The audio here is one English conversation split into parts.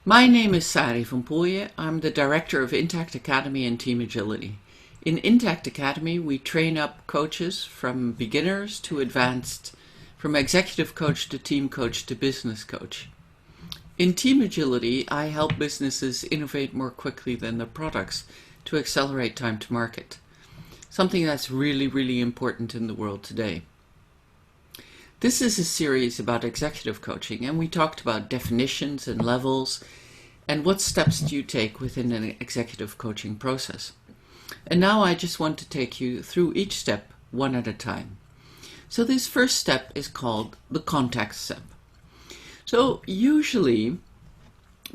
My name is Sari van Poelje. I'm the director of Intact Academy and Team Agility. In Intact Academy, we train up coaches from beginners to advanced, from executive coach to team coach to business coach. In Team Agility, I help businesses innovate more quickly than their products to accelerate time to market. Something that's really important in the world today. This is a series about executive coaching, and we talked about definitions and levels and what steps do you take within an executive coaching process. And now I just want to take you through each step one at a time. So this first step is called the contact step. So usually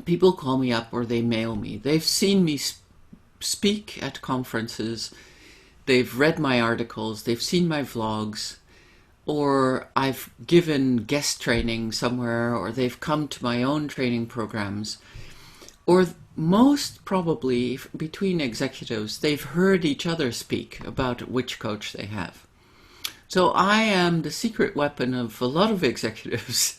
people call me up or they mail me. They've seen me speak at conferences, they've read my articles, they've seen my vlogs, or I've given guest training somewhere, or they've come to my own training programs, or most probably between executives, they've heard each other speak about which coach they have. So I am the secret weapon of a lot of executives.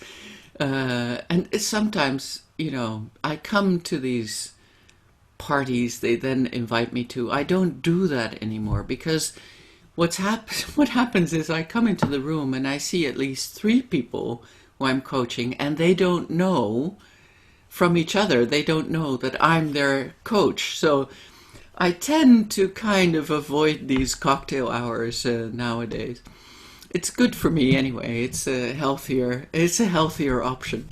And it's sometimes, I come to these parties they then invite me to. I don't do that anymore because what happens is I come into the room and I see at least 3 people who I'm coaching, and they don't know from each other. They don't know that I'm their coach. So I tend to kind of avoid these cocktail hours nowadays. It's good for me anyway. It's a healthier option.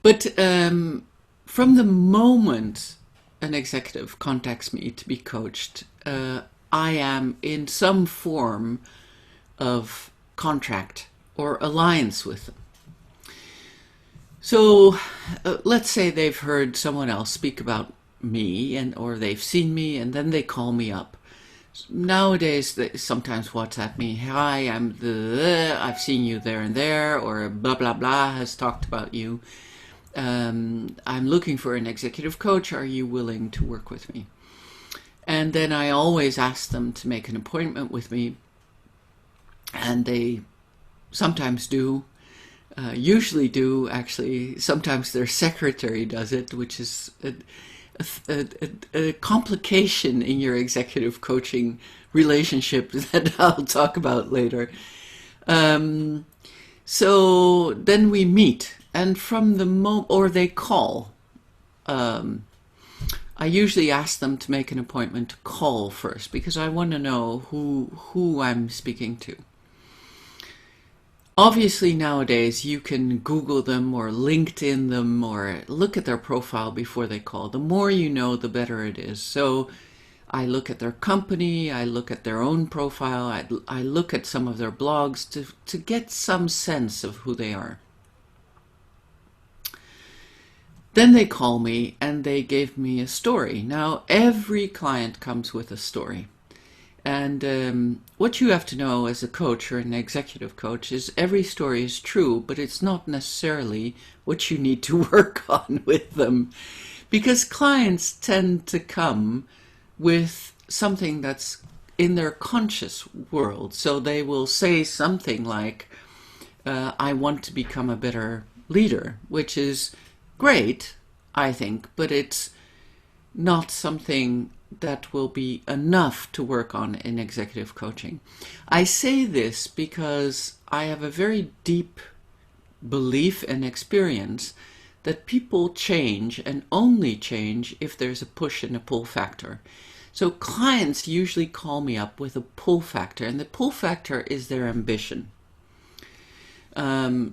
But from the moment an executive contacts me to be coached, I am in some form of contract or alliance with them. So let's say they've heard someone else speak about me, or they've seen me, and then they call me up. Nowadays, they sometimes WhatsApp me, "Hi, I've seen you there and there," or blah blah blah has talked about you. I'm looking for an executive coach. Are you willing to work with me? And then I always ask them to make an appointment with me, and they sometimes do, usually do actually. Sometimes their secretary does it, which is a complication in your executive coaching relationship that I'll talk about later. So then we meet, and from the moment, or they call, I usually ask them to make an appointment to call first, because I want to know who I'm speaking to. Obviously nowadays you can Google them or LinkedIn them or look at their profile before they call. The more you know, the better it is. So I look at their company, I look at their own profile, I look at some of their blogs to get some sense of who they are. Then they call me and they give me a story. Now, every client comes with a story. And what you have to know as a coach or an executive coach is every story is true, but it's not necessarily what you need to work on with them. Because clients tend to come with something that's in their conscious world. So they will say something like, I want to become a better leader, which is great, I think, but it's not something that will be enough to work on in executive coaching. I say this because I have a very deep belief and experience that people change and only change if there's a push and a pull factor. So clients usually call me up with a pull factor, and the pull factor is their ambition.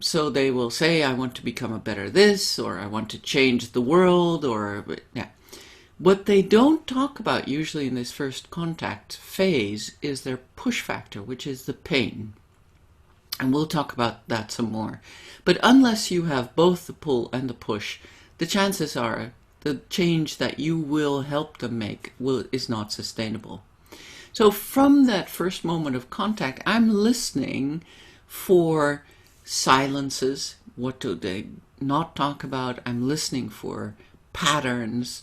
So they will say, I want to become a better this, or I want to change the world, or yeah. What they don't talk about usually in this first contact phase is their push factor, which is the pain. And we'll talk about that some more. But unless you have both the pull and the push, the chances are the change that you will help them make is not sustainable. So from that first moment of contact, I'm listening for silences. What do they not talk about? I'm listening for patterns.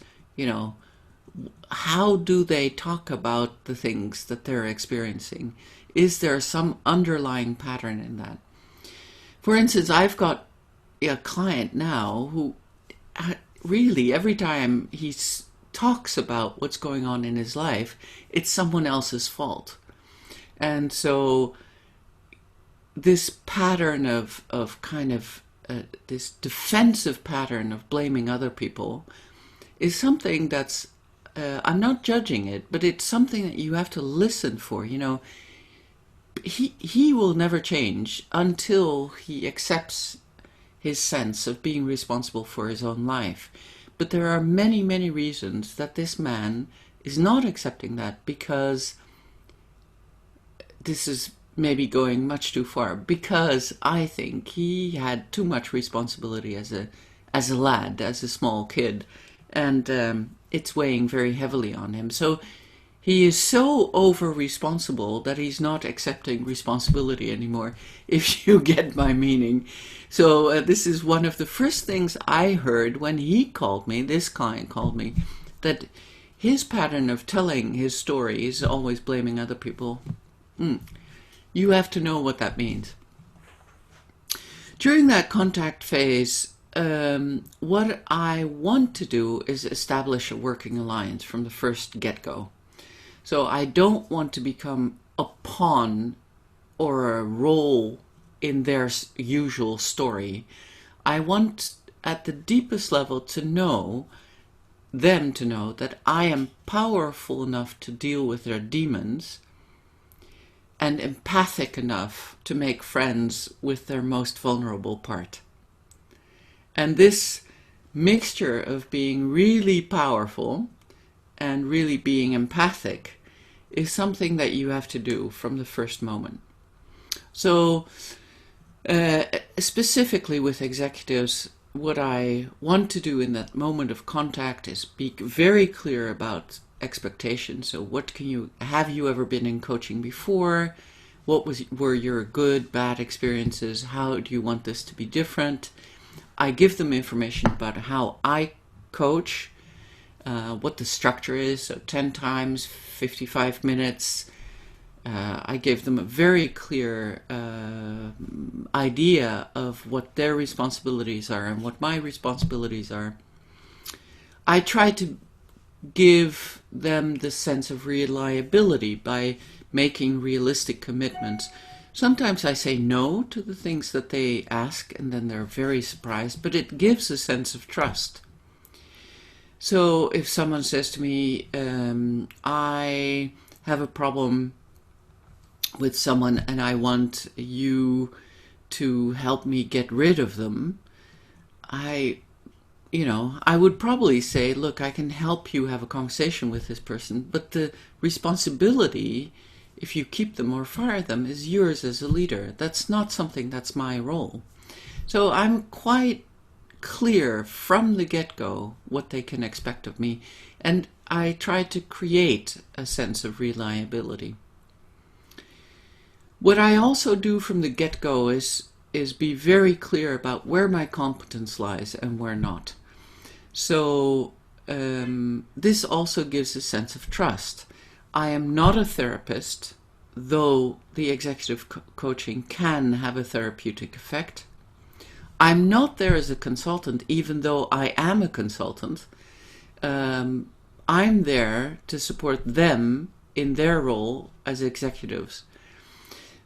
How do they talk about the things that they're experiencing? Is there some underlying pattern in that? For instance, I've got a client now who really, every time he talks about what's going on in his life, it's someone else's fault. And so this pattern of kind of this defensive pattern of blaming other people is something that's, I'm not judging it, but it's something that you have to listen for. You know, he will never change until he accepts his sense of being responsible for his own life. But there are many, many reasons that this man is not accepting that, because this is maybe going much too far, because I think he had too much responsibility as a lad, as a small kid, and it's weighing very heavily on him. So he is so over-responsible that he's not accepting responsibility anymore, if you get my meaning. So this is one of the first things I heard when he called me, this client called me, that his pattern of telling his story is always blaming other people. You have to know what that means. During that contact phase, what I want to do is establish a working alliance from the first get-go. So I don't want to become a pawn or a role in their usual story. I want, at the deepest level, to know them to know that I am powerful enough to deal with their demons and empathic enough to make friends with their most vulnerable part. And this mixture of being really powerful and really being empathic is something that you have to do from the first moment. So specifically with executives, what I want to do in that moment of contact is be very clear about expectations. So have you ever been in coaching before? What were your good, bad experiences? How do you want this to be different? I give them information about how I coach, what the structure is, so 10 times, 55 minutes. I gave them a very clear idea of what their responsibilities are and what my responsibilities are. I try to give them the sense of reliability by making realistic commitments. Sometimes I say no to the things that they ask, and then they're very surprised, but it gives a sense of trust. So if someone says to me, I have a problem with someone and I want you to help me get rid of them, I would probably say, look, I can help you have a conversation with this person, but the responsibility, if you keep them or fire them, is yours as a leader. That's not something that's my role. So I'm quite clear from the get-go what they can expect of me, and I try to create a sense of reliability. What I also do from the get-go is be very clear about where my competence lies and where not. So this also gives a sense of trust. I am not a therapist, though the executive coaching can have a therapeutic effect. I'm not there as a consultant, even though I am a consultant. I'm there to support them in their role as executives.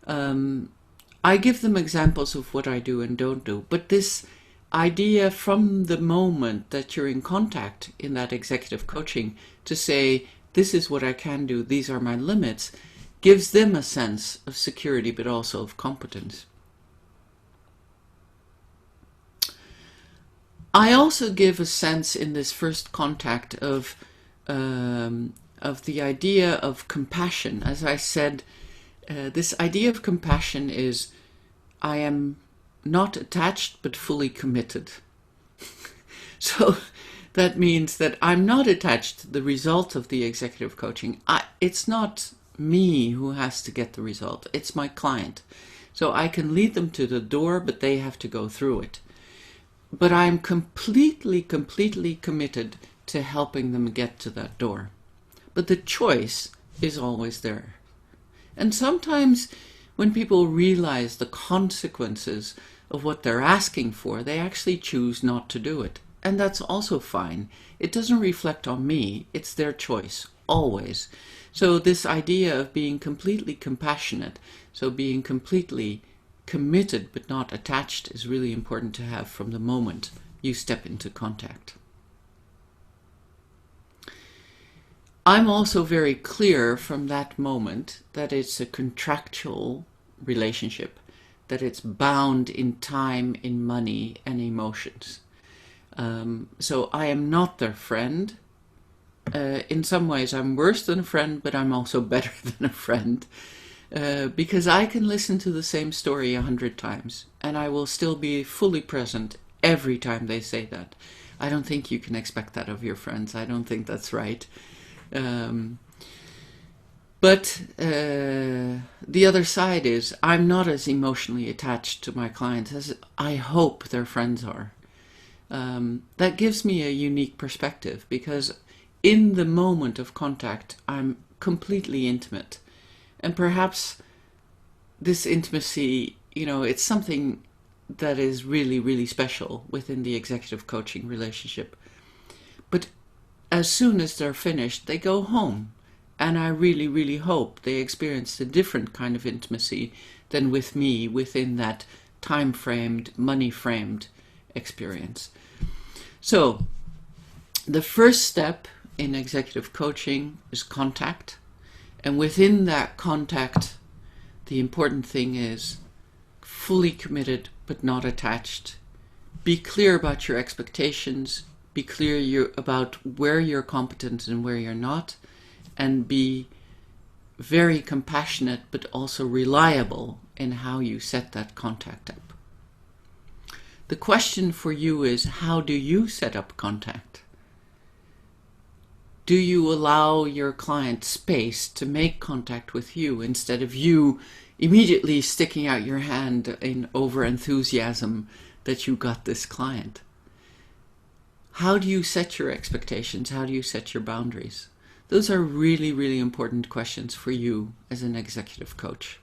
I give them examples of what I do and don't do, but this idea from the moment that you're in contact in that executive coaching to say, this is what I can do, these are my limits, gives them a sense of security, but also of competence. I also give a sense in this first contact of the idea of compassion. As I said, this idea of compassion is, I am not attached but fully committed. So that means that I'm not attached to the result of the executive coaching. It's not me who has to get the result, it's my client. So I can lead them to the door, but they have to go through it. But I'm completely committed to helping them get to that door. But the choice is always there. And sometimes when people realize the consequences of what they're asking for, they actually choose not to do it. and that's also fine. It doesn't reflect on me. It's their choice, always. So this idea of being completely compassionate, so being completely committed but not attached, is really important to have from the moment you step into contact. I'm also very clear from that moment that it's a contractual relationship, that it's bound in time, in money, and emotions. So I am not their friend. In some ways I'm worse than a friend, but I'm also better than a friend, because I can listen to the same story 100 times and I will still be fully present every time they say that. I don't think you can expect that of your friends. I don't think that's right. But the other side is I'm not as emotionally attached to my clients as I hope their friends are. That gives me a unique perspective, because in the moment of contact I'm completely intimate. And perhaps this intimacy, it's something that is really, really special within the executive coaching relationship. But as soon as they're finished, they go home. And I really, really hope they experience a different kind of intimacy than with me within that time-framed, money-framed experience. So the first step in executive coaching is contact. And within that contact, the important thing is fully committed but not attached. Be clear about your expectations. Be clear about where you're competent and where you're not. And be very compassionate but also reliable in how you set that contact up. The question for you is, how do you set up contact? Do you allow your client space to make contact with you instead of you immediately sticking out your hand in over-enthusiasm that you got this client? How do you set your expectations? How do you set your boundaries? Those are really, really important questions for you as an executive coach.